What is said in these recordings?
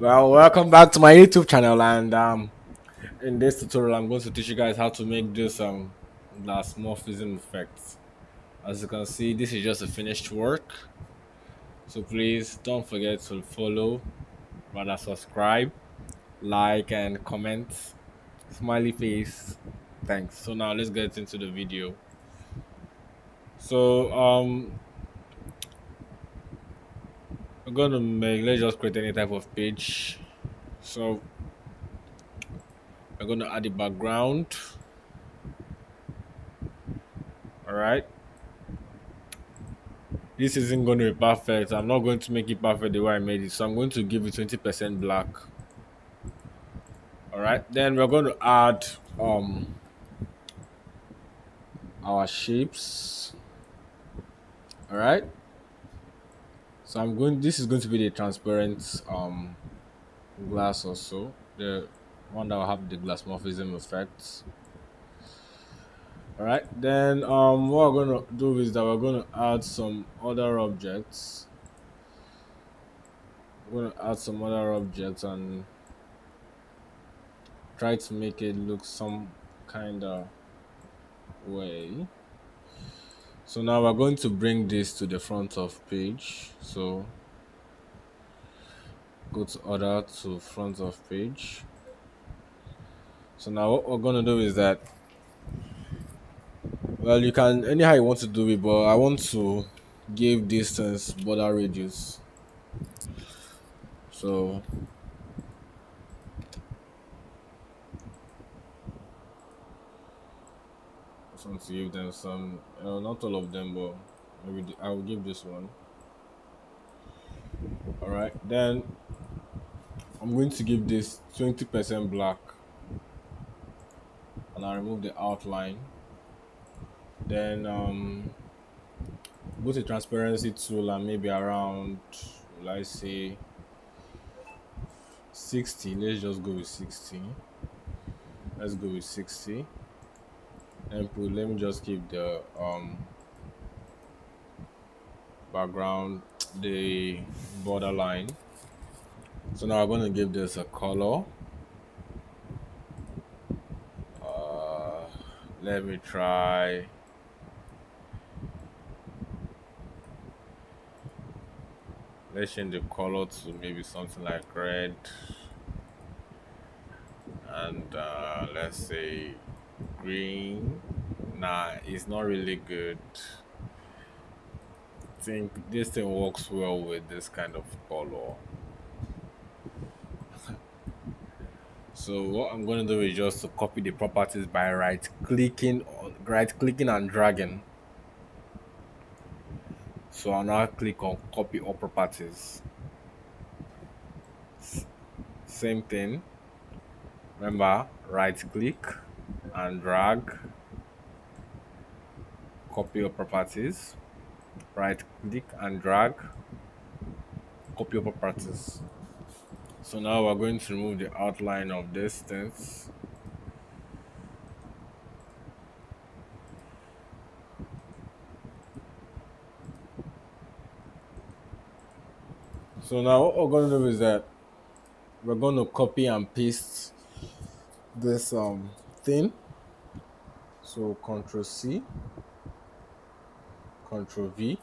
Well, welcome back to my YouTube channel, and in this tutorial, I'm going to teach you guys how to make this Glassmorphism effect. As you can see, this is just a finished work, so please don't forget to follow, rather subscribe, like, and comment. Smiley face. Thanks. So now let's get into the video. So we're gonna make. Let's just create any type of page. So we're gonna add the background. All right. This isn't going to be perfect. I'm not going to make it perfect the way I made it. So I'm going to give it 20% black. All right. Then we're going to add our shapes. All right. So this is going to be the transparent glass also. The one that will have the Glassmorphism effect. All right. Then what we're going to do is that we're going to add some other objects. We're going to add some other objects and try to make it look some kind of way. So now we're going to bring this to the front of page. So go to order to front of page. So now what we're going to do is that, well, you can anyhow you want to do it, but I want to give distance border radius. So I just want to give them some, not all of them, but maybe I will give this one. All right, then I'm going to give this 20% black, and I remove the outline. Then go to transparency tool and maybe around, let's say 60. Let's just go with 60. Let's go with 60 and let me just keep the background, the borderline. So now I'm going to give this a color. Let me try. Let's change the color to maybe something like red, and let's say green. Nah, it's not really good. I think this thing works well with this kind of color. So what I'm going to do is just to copy the properties by right clicking and dragging. So I'll now click on copy all properties. Same thing. Remember, right click and drag, copy your properties, right click and drag, copy your properties. So now we're going to remove the outline of this things. So now what we're going to do is that we're going to copy and paste this thing. So Control C, Control V,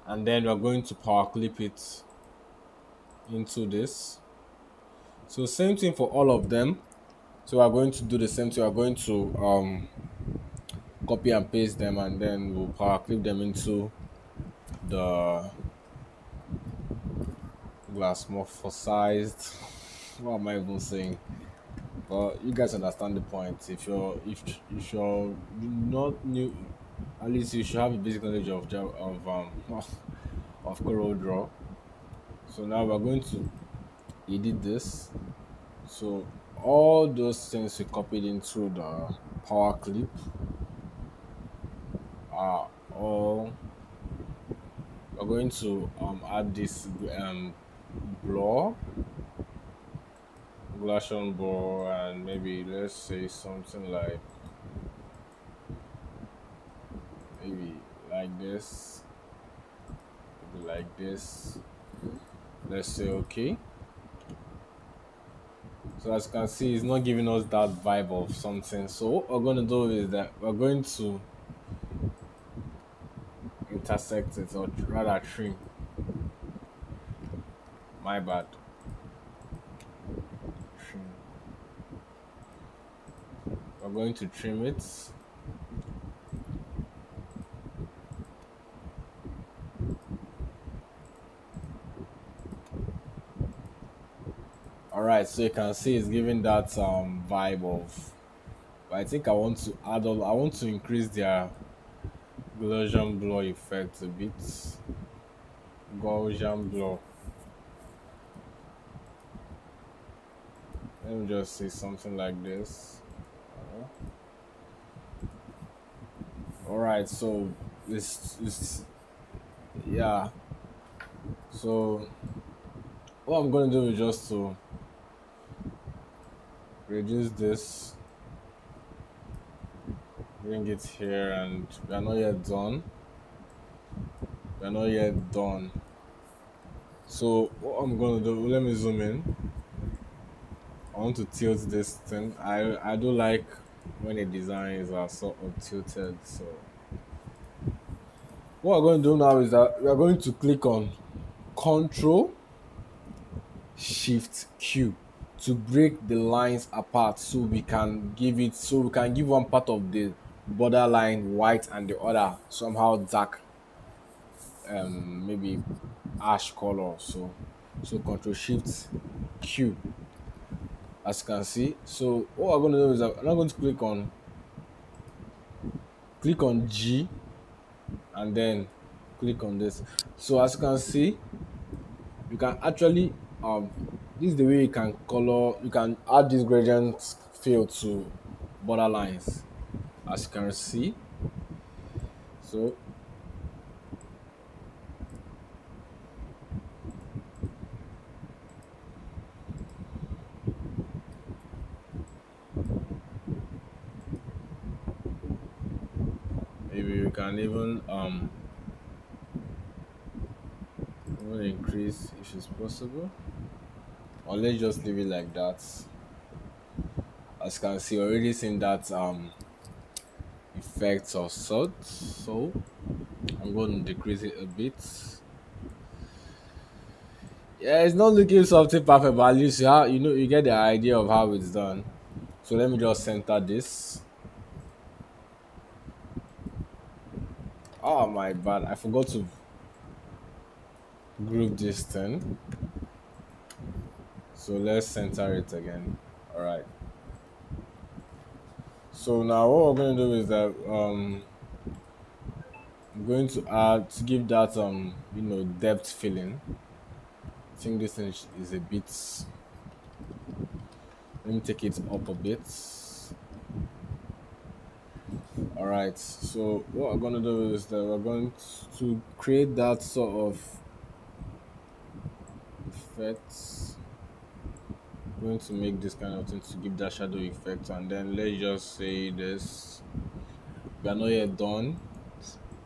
and then we're going to power clip it into this. So same thing for all of them. So we're going to do the same thing. We're going to copy and paste them, and then we'll power clip them into the Glassmorphized. What am I even saying? But you guys understand the point. If you're not new, at least you should have a basic knowledge of CorelDraw. So now we're going to edit this. So all those things we copied into the power clip are all. We're going to add this blur, Glassion blur, and maybe let's say something like maybe like this, maybe like this. Let's say okay. So as you can see, it's not giving us that vibe of something. So what we're going to do is that we're going to intersect it, or rather trim. My bad. Trim. We're going to trim it. All right, so you can see it's giving that vibe of. But I think I want to add on. I want to increase their Gaussian blur effect a bit. Gaussian blur. Let me just say something like this. All right, so it's yeah. So what I'm going to do is just to reduce this, bring it here, and we are not yet done. We are not yet done. So what I'm going to do, let me zoom in. I want to tilt this thing. I do like when the designs are sort of tilted. So what we're going to do now is that we are going to click on Control Shift Q to break the lines apart, so we can give one part of the borderline white and the other somehow dark, maybe ash color. So Control Shift Q, as you can see. So what we're going to do is that I'm not going to click on G and then click on this. So as you can see, you can actually this is the way you can color, you can add this gradient fill to borderlines, as you can see. So maybe you can even increase if it's possible, or let's just leave it like that. As you can see, already seeing that effects or sort. So I'm going to decrease it a bit. Yeah, it's not looking something perfect, but at least you get the idea of how it's done. So let me just center this. Oh my bad, I forgot to group this thing. So let's center it again. All right. So now what we're going to do is that I'm going to add to give that depth filling. I think this thing is a bit. Let me take it up a bit. All right. So what we're going to do is that we're going to create that sort of effect. Going to make this kind of thing to give that shadow effect, and then let's just say this. We are not yet done.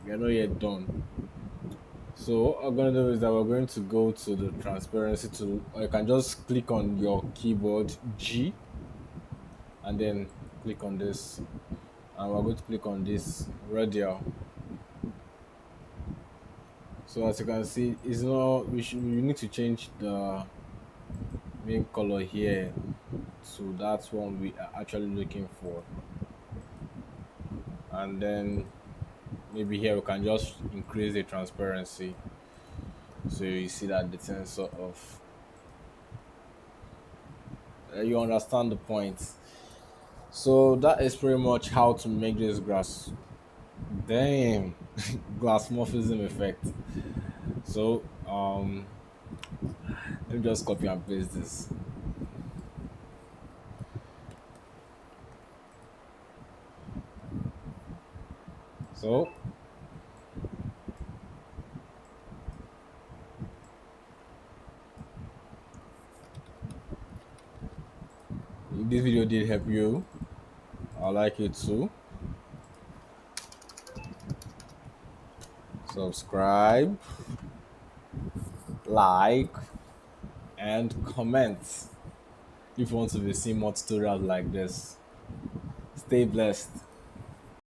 We are not yet done. So what we're going to do is that we're going to go to the transparency tool, or you can just click on your keyboard G and then click on this, and we're going to click on this radial. So as you can see, it's not we need to change the main color here to that one we are actually looking for, and then maybe here we can just increase the transparency, so you see that the thing sort of you understand the point. So that is pretty much how to make this grass. Damn, Glassmorphism effect. So let me just copy and paste this. So if this video did help you, I'd like you to subscribe, like, and comment. if you want to be seeing more tutorials like this. Stay blessed.